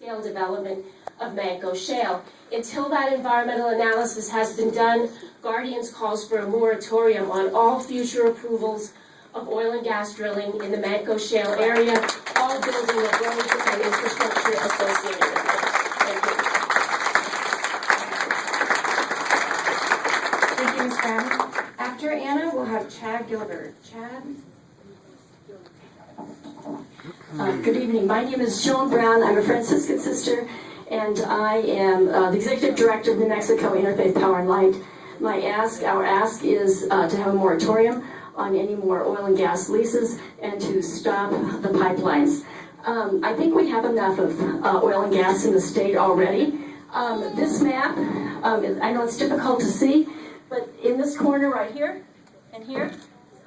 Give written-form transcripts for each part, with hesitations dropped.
large-scale development of Manco Shale. Until that environmental analysis has been done, Guardians calls for a moratorium on all future approvals of oil and gas drilling in the Manco Shale area, all building of roads and infrastructure associated with it. Thank you. Thank you, Ms. Brown. After Anna, we'll have Chad Gilbert. Chad? Good evening. My name is Joan Brown. I'm a Franciscan sister, and I am the Executive Director of New Mexico Interfaith Power and Light. Our ask is to have a moratorium on any more oil and gas leases and to stop the pipelines. I think we have enough of oil and gas in the state already. This map, I know it's difficult to see, but in this corner right here and here,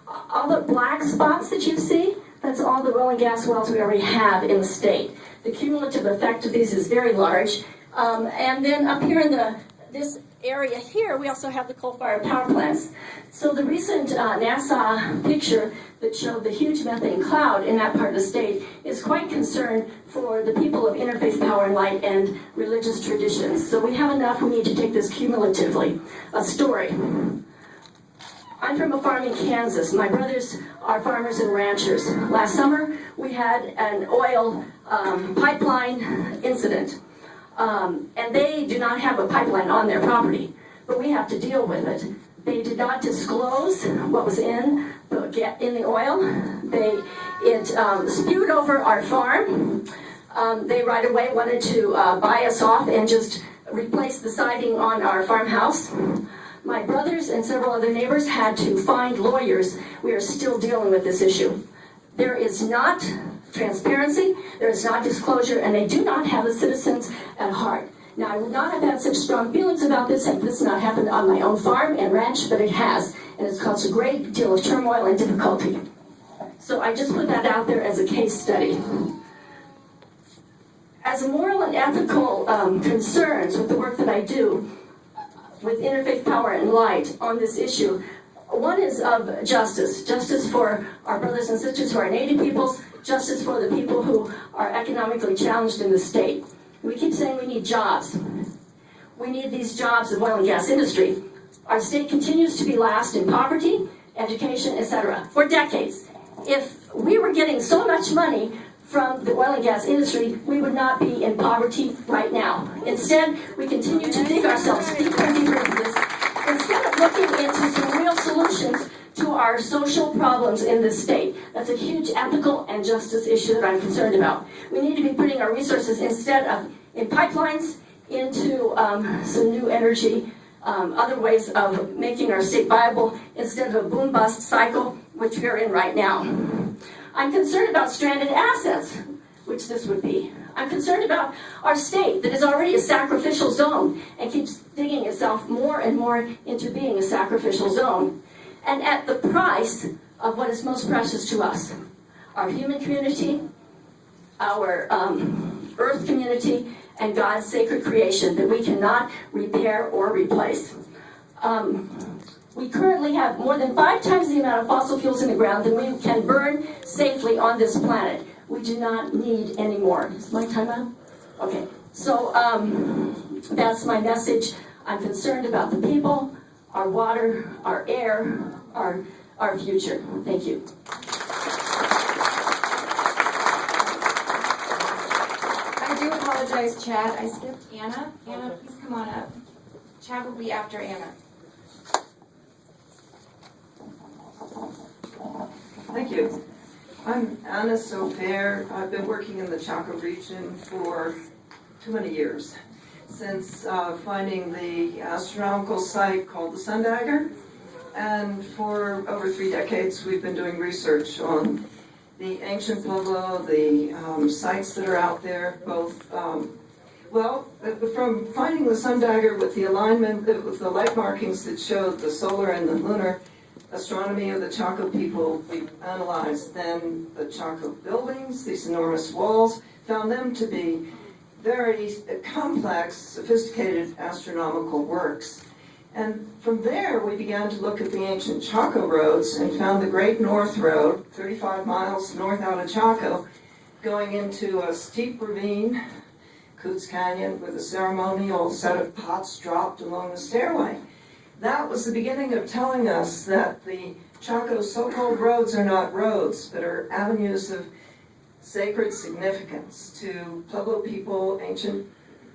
all the black spots that you see, that's all the oil and gas wells we already have in the state. The cumulative effect of these is very large. And then up here in this area here, we also have the coal-fired power plants. So the recent NASA picture that showed the huge methane cloud in that part of the state is quite concerned for the people of interfaith power and light and religious traditions. So we have enough, we need to take this cumulatively. A story. I'm from a farm in Kansas. My brothers are farmers and ranchers. Last summer, we had an oil pipeline incident. And they do not have a pipeline on their property, but we have to deal with it. They did not disclose what was in the oil. It spewed over our farm. They right away wanted to buy us off and just replace the siding on our farmhouse. My brothers and several other neighbors had to find lawyers. We are still dealing with this issue. There is not transparency, there is not disclosure, and they do not have the citizens at heart. Now, I would not have had such strong feelings about this had this not happened on my own farm and ranch, but it has, and it's caused a great deal of turmoil and difficulty. So I just put that out there as a case study. As moral and ethical concerns with the work that I do with Interfaith Power and Light on this issue, one is of justice. Justice for our brothers and sisters who are Native peoples, justice for the people who are economically challenged in the state. We keep saying we need jobs. We need these jobs in the oil and gas industry. Our state continues to be last in poverty, education, etc. for decades. If we were getting so much money from the oil and gas industry, we would not be in poverty right now. Instead, we continue to dig ourselves deeper and deeper into this, instead of looking into some real solutions to our social problems in this state. That's a huge ethical and justice issue that I'm concerned about. We need to be putting our resources instead of in pipelines into some new energy, other ways of making our state viable instead of a boom-bust cycle, which we're in right now. I'm concerned about stranded assets, which this would be. I'm concerned about our state that is already a sacrificial zone and keeps digging itself more and more into being a sacrificial zone. And at the price of what is most precious to us, our human community, our earth community, and God's sacred creation that we cannot repair or replace. We currently have more than 5 times the amount of fossil fuels in the ground than we can burn safely on this planet. We do not need any more. Is my time up? Okay. So that's my message. I'm concerned about the people, our water, our air, our future. Thank you. I do apologize, Chad. I skipped Anna. Anna, please come on up. Chad will be after Anna. Thank you. I'm Anna Sofair. I've been working in the Chaco region for too many years, since finding the astronomical site called the Sun Dagger, and for over 3 decades we've been doing research on the ancient Pueblo, the sites that are out there, both, from finding the Sun Dagger with the alignment, with the light markings that showed the solar and the lunar astronomy of the Chaco people, we analyzed then the Chaco buildings, these enormous walls, found them to be very complex, sophisticated astronomical works. And from there, we began to look at the ancient Chaco roads and found the Great North Road, 35 miles north out of Chaco, going into a steep ravine Coots Canyon with a ceremonial set of pots dropped along the stairway. That was the beginning of telling us that the Chaco so-called roads are not roads, but are avenues of sacred significance to Pueblo people, ancient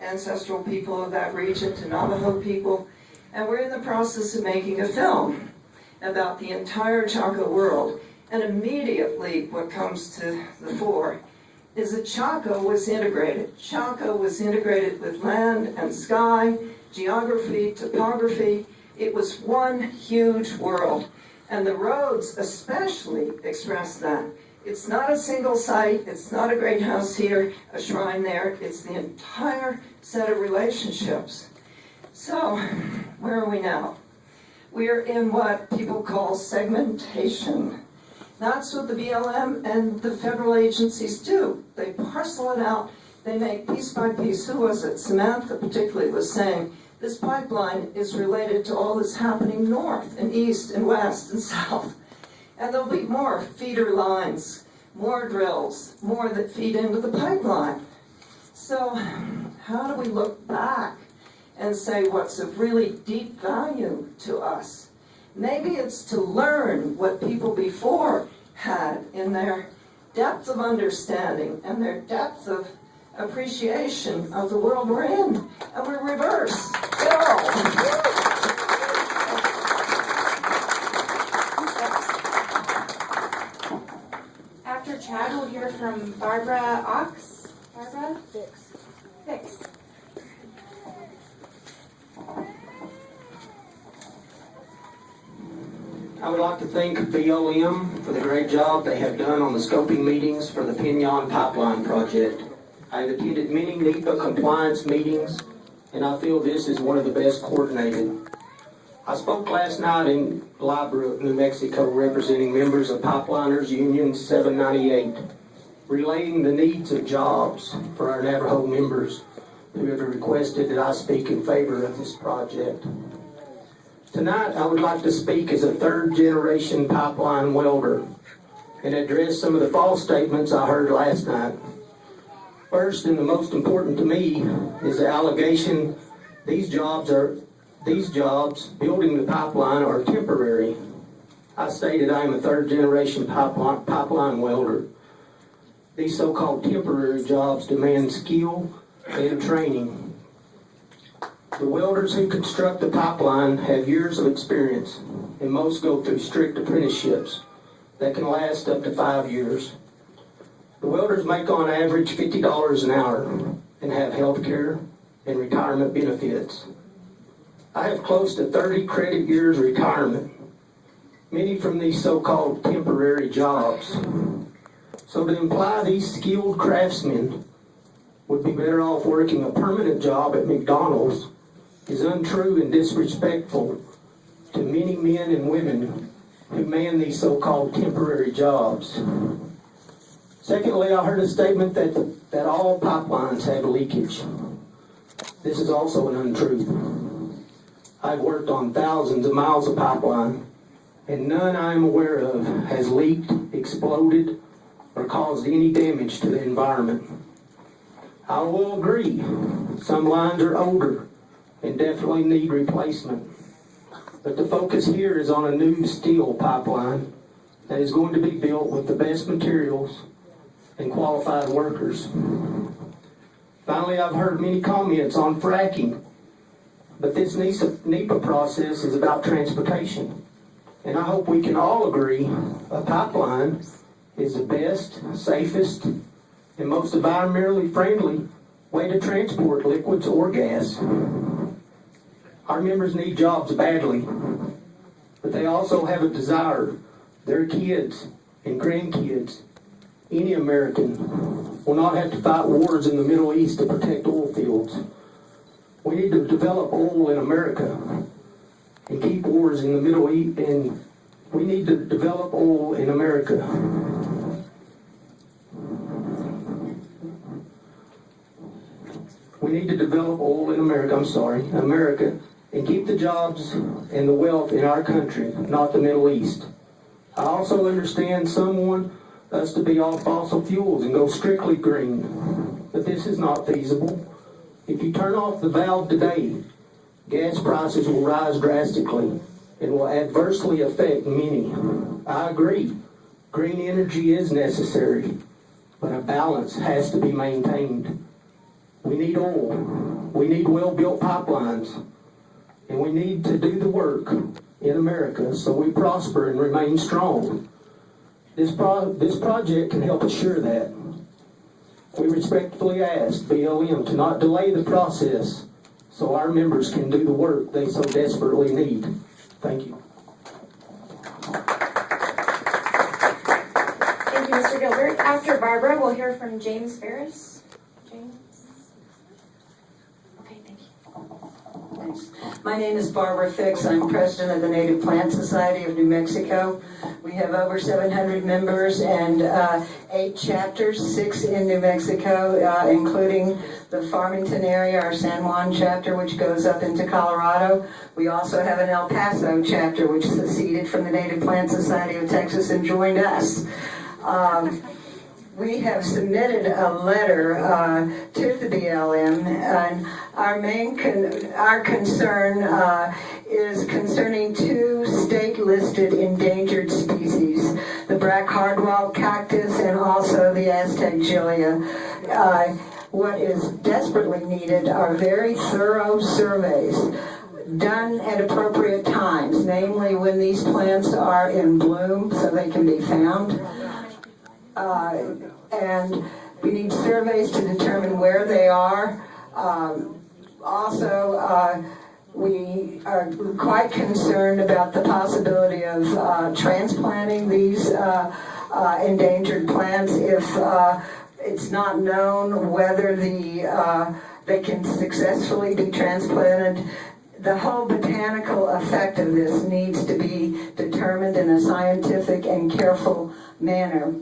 ancestral people of that region, to Navajo people. And we're in the process of making a film about the entire Chaco world. And immediately what comes to the fore is that Chaco was integrated. Chaco was integrated with land and sky, geography, topography. It was one huge world. And the roads especially express that. It's not a single site, it's not a great house here, a shrine there, it's the entire set of relationships. So, where are we now? We're in what people call segmentation. That's what the BLM and the federal agencies do. They parcel it out, they make piece by piece. Who was it? Samantha particularly was saying, this pipeline is related to all that's happening north and east and west and south. And there'll be more feeder lines, more drills, more that feed into the pipeline. So how do we look back and say what's of really deep value to us? Maybe it's to learn what people before had in their depth of understanding and their depth of appreciation of the world we're in. And we're reverse. After Chad, we'll hear from Barbara Ox. Barbara? Fix. I would like to thank BLM for the great job they have done on the scoping meetings for the Pinyon Pipeline project. I've attended many NEPA compliance meetings, and I feel this is one of the best coordinated. I spoke last night in Lybrook, New Mexico, representing members of Pipeliners Union 798, relating the needs of jobs for our Navajo members who have requested that I speak in favor of this project. Tonight, I would like to speak as a third-generation pipeline welder and address some of the false statements I heard last night. First, and the most important to me, is the allegation these jobs building the pipeline are temporary. I stated I am a third-generation pipeline welder. These so-called temporary jobs demand skill and training. The welders who construct the pipeline have years of experience, and most go through strict apprenticeships that can last up to 5 years. The welders make on average $50 an hour and have health care and retirement benefits. I have close to 30 credit years retirement, many from these so-called temporary jobs. So to imply these skilled craftsmen would be better off working a permanent job at McDonald's is untrue and disrespectful to many men and women who man these so-called temporary jobs. Secondly, I heard a statement that all pipelines have leakage. This is also an untruth. I've worked on thousands of miles of pipeline, and none I am aware of has leaked, exploded, or caused any damage to the environment. I will agree, some lines are older and definitely need replacement. But the focus here is on a new steel pipeline that is going to be built with the best materials and qualified workers. Finally, I've heard many comments on fracking, but this NEPA process is about transportation. And I hope we can all agree a pipeline is the best, safest, and most environmentally friendly way to transport liquids or gas. Our members need jobs badly, but they also have a desire. Their kids and grandkids, any American, will not have to fight wars in the Middle East to protect oil fields. We need to develop oil in America and keep wars in the Middle East, and we need to develop oil in America. We need to develop oil in America, America, and keep the jobs and the wealth in our country, not the Middle East. I also understand some want us to be off fossil fuels and go strictly green, but this is not feasible. If you turn off the valve today, gas prices will rise drastically and will adversely affect many. I agree, green energy is necessary, but a balance has to be maintained. We need oil, we need well-built pipelines, and we need to do the work in America so we prosper and remain strong. This project can help assure that. We respectfully ask BLM to not delay the process so our members can do the work they so desperately need. Thank you. Thank you, Mr. Gilbert. After Barbara, we'll hear from James Ferris. James? Okay, thank you. Thanks. My name is Barbara Fix. I'm president of the Native Plant Society of New Mexico. We have over 700 members and 8 chapters, 6 in New Mexico, including the Farmington area, our San Juan chapter, which goes up into Colorado. We also have an El Paso chapter, which seceded from the Native Plant Society of Texas and joined us. We have submitted a letter to the BLM, and our concern is concerning 2 state-listed endangered species, the black hardwall cactus and also the Aztec gilia. What is desperately needed are very thorough surveys done at appropriate times, namely when these plants are in bloom so they can be found. And we need surveys to determine where they are. We are quite concerned about the possibility of transplanting these endangered plants if it's not known whether they can successfully be transplanted. The whole botanical effect of this needs to be determined in a scientific and careful manner.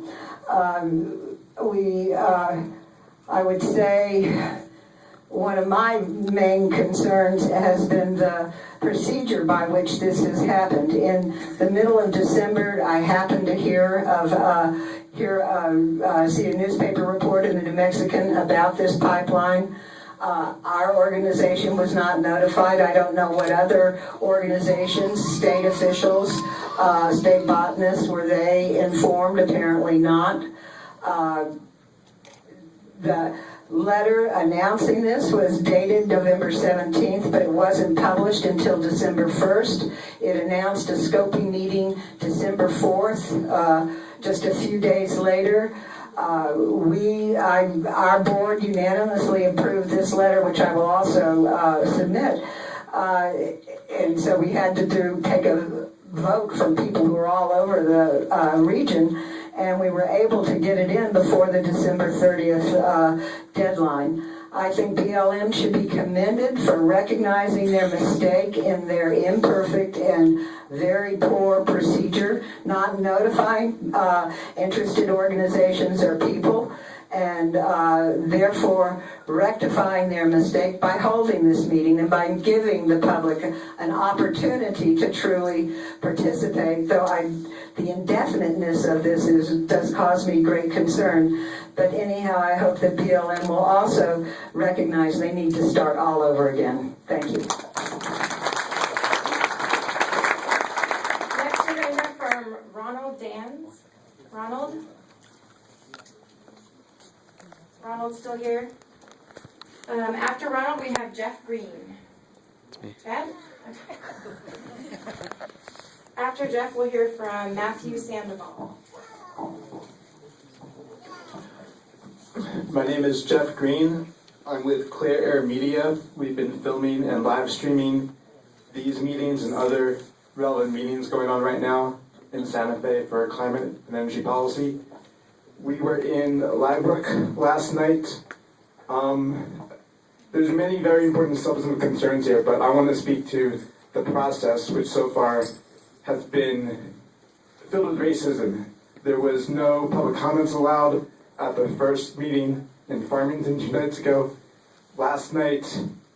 I would say one of my main concerns has been the procedure by which this has happened. In the middle of December, I happened to see a newspaper report in the New Mexican about this pipeline. Our organization was not notified. I don't know what other organizations, state officials, state botanists, were they informed? Apparently not. The letter announcing this was dated November 17th, but it wasn't published until December 1st. It announced a scoping meeting December 4th, just a few days later. Our board unanimously approved this letter, which I will also submit. And so we had to take a vote from people who were all over the region, and we were able to get it in before the December 30th deadline. I think BLM should be commended for recognizing their mistake in their imperfect and very poor procedure, not notifying interested organizations or people, and therefore rectifying their mistake by holding this meeting and by giving the public an opportunity to truly participate, though the indefiniteness of this does cause me great concern. But anyhow, I hope that BLM will also recognize they need to start all over again. Thank you. Next, we're going to hear from Ronald Dans. Ronald? Ronald's still here? After Ronald, we have Jeff Green. It's me. Chad? Okay. After Jeff, we'll hear from Matthew Sandoval. My name is Jeff Green. I'm with Clear Air Media. We've been filming and live streaming these meetings and other relevant meetings going on right now in Santa Fe for climate and energy policy. We were in Liebrook last night. There's many very important substantive concerns here, but I want to speak to the process, which so far has been filled with racism. There was no public comments allowed at the first meeting in Farmington 2 nights ago. Last night,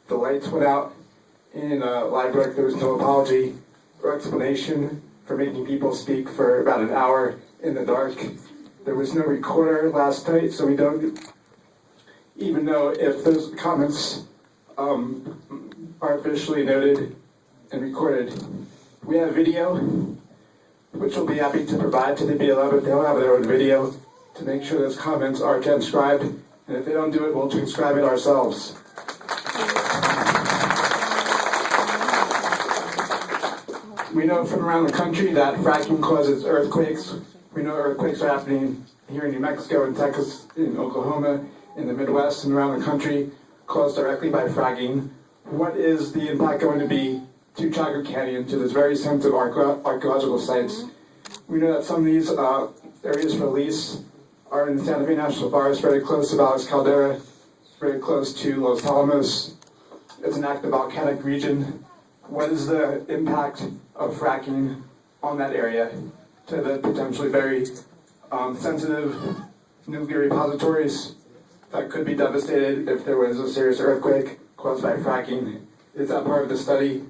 the lights went out in Liebrook. There was no apology or explanation for making people speak for about an hour in the dark. There was no recorder last night, so we don't even know if those comments are officially noted and recorded. We have video, which we'll be happy to provide to the BLM, but they'll have their own video to make sure those comments are transcribed, and if they don't do it, we'll transcribe it ourselves. We know from around the country that fracking causes earthquakes. We know earthquakes are happening here in New Mexico, in Texas, in Oklahoma, in the Midwest, and around the country, caused directly by fracking. What is the impact going to be to Chaco Canyon, to this very sensitive archaeological sites? We know that some of these areas for lease are in the Santa Fe National Forest, very close to Valles Caldera, very close to Los Alamos. It's an active volcanic region. What is the impact of fracking on that area to the potentially very sensitive nuclear repositories that could be devastated if there was a serious earthquake caused by fracking? Is that part of the study?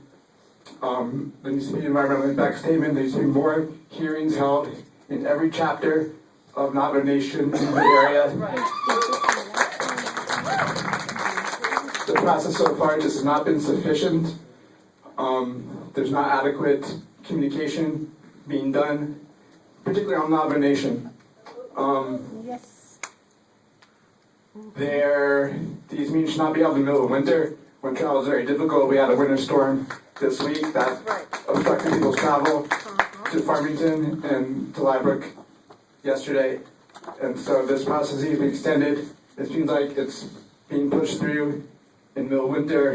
There needs to be an environmental impact statement. There needs to be more hearings held in every chapter of Navajo Nation in the area. The process so far just has not been sufficient. There's not adequate communication being done, particularly on Navajo Nation. These meetings should not be held in the middle of winter when travel is very difficult. We had a winter storm this week that obstructed people's travel to Farmington and to Liebrook yesterday. And so this process needs to be extended. It seems like it's being pushed through in the middle of winter,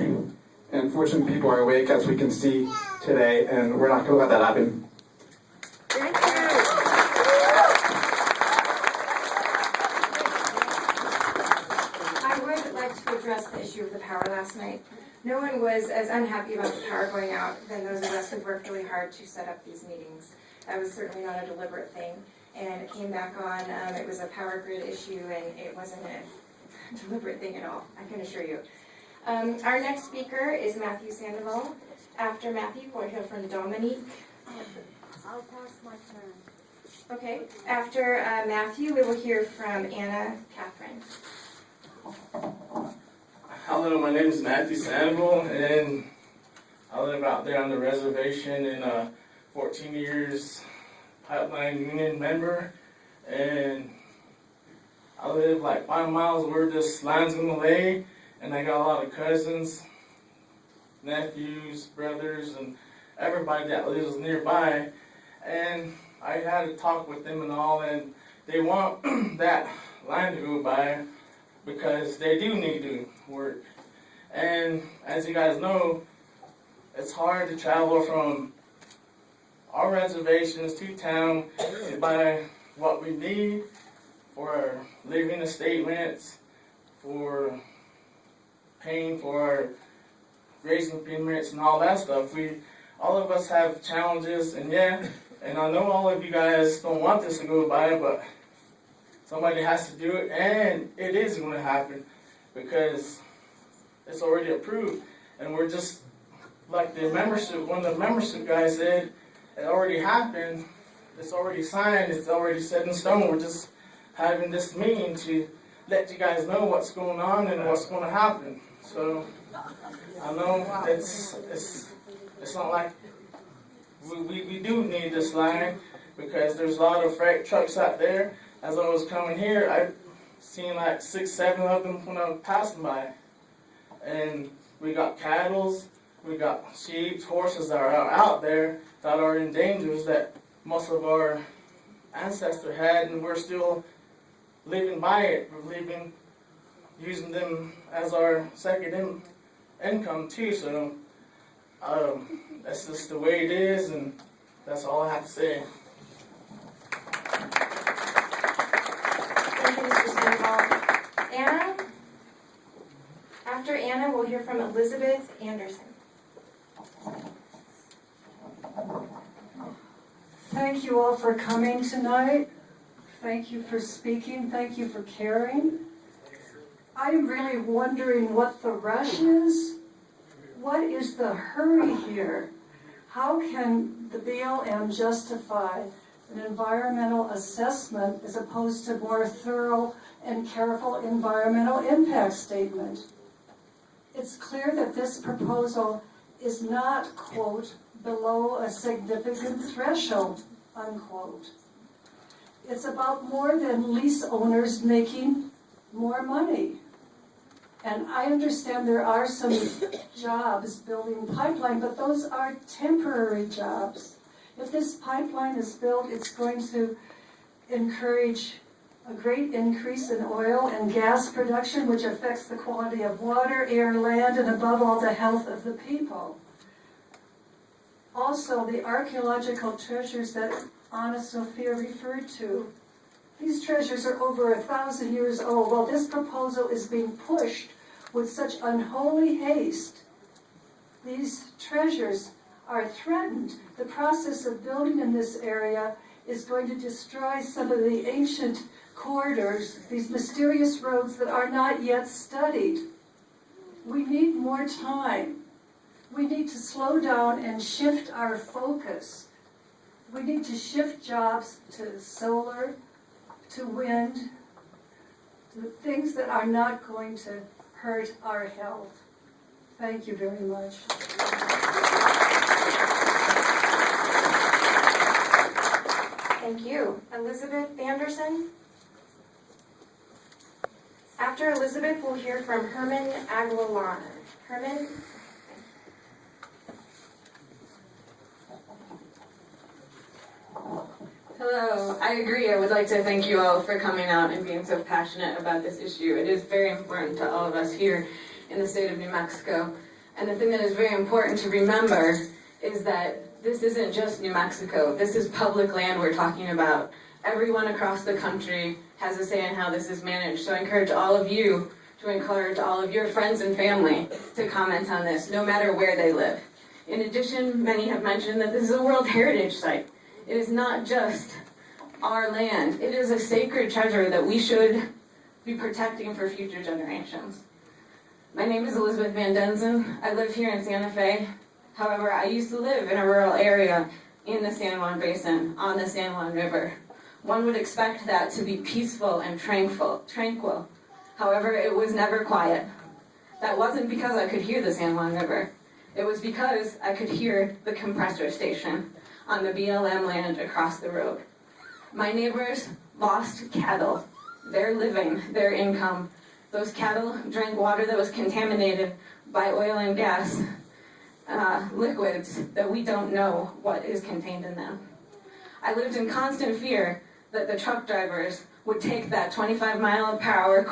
and fortunately people are awake, as we can see today, and we're not going to let that happen. Thank you. I would like to address the issue of the power last night. No one was as unhappy about the power going out than those of us who worked really hard to set up these meetings. That was certainly not a deliberate thing. And it came back on, it was a power grid issue, and it wasn't a deliberate thing at all, I can assure you. Our next speaker is Matthew Sandoval. After Matthew, we'll hear from Dominique. I'll pass my turn. Okay, after Matthew, we will hear from Anna Catherine. Hello, my name is Matthew Sandoval, and I live out there on the reservation, and 14 years pipeline union member, and I live like 5 miles where this line's gonna lay, and I got a lot of cousins, nephews, brothers, and everybody that lives nearby, and I had to talk with them and all, and they want that line to go by because they do need to work. And as you guys know, it's hard to travel from our reservations to town to buy what we need for living estate rents, for paying for our grazing permits and all that stuff. All of us have challenges, and and I know all of you guys don't want this to go by, but somebody has to do it, and it is going to happen because it's already approved, and we're just like one of the membership guys said, it already happened, it's already signed, it's already set in stone. We're just having this meeting to let you guys know what's going on and what's going to happen. So I know it's not like we do need this line because there's a lot of freight trucks out there. As I was coming here, I seen like 6, 7 of them when I was passing by. And we got cattle, we got sheep, horses that are out there that are in dangers that most of our ancestors had, and we're still living by it. We're using them as our second income too. So that's just the way it is, and that's all I have to say. Thank you, Mr. Sandoval. Anna? After Anna, we'll hear from Elizabeth Anderson. Thank you all for coming tonight. Thank you for speaking. Thank you for caring. I'm really wondering what the rush is. What is the hurry here? How can the BLM justify an environmental assessment as opposed to more thorough and careful environmental impact statement? It's clear that this proposal is not, quote, below a significant threshold, unquote. It's about more than lease owners making more money. And I understand there are some jobs building pipeline, but those are temporary jobs. If this pipeline is built, it's going to encourage a great increase in oil and gas production, which affects the quality of water, air, land, and above all, the health of the people. Also, the archaeological treasures that Anna Sophia referred to, these treasures are over 1,000 years old. While this proposal is being pushed with such unholy haste, these treasures are threatened. The process of building in this area is going to destroy some of the ancient corridors, these mysterious roads that are not yet studied. We need more time. We need to slow down and shift our focus. We need to shift jobs to solar, to wind, to things that are not going to hurt our health. Thank you very much. Thank you. Elizabeth Anderson. After Elizabeth, we'll hear from Herman Aguilar. Herman? Hello, I agree. I would like to thank you all for coming out and being so passionate about this issue. It is very important to all of us here in the state of New Mexico. And the thing that is very important to remember is that this isn't just New Mexico. This is public land we're talking about. Everyone across the country has a say in how this is managed. So I encourage all of you to encourage all of your friends and family to comment on this, no matter where they live. In addition, many have mentioned that this is a World Heritage Site. It is not just our land. It is a sacred treasure that we should be protecting for future generations. My name is Elizabeth Van Denzen. I live here in Santa Fe. However, I used to live in a rural area in the San Juan Basin, on the San Juan River. One would expect that to be peaceful and tranquil. However, it was never quiet. That wasn't because I could hear the San Juan River. It was because I could hear the compressor station on the BLM land across the road. My neighbors lost cattle, their living, their income. Those cattle drank water that was contaminated by oil and gas liquids that we don't know what is contained in them. I lived in constant fear that the truck drivers would take that 25-mile-per-hour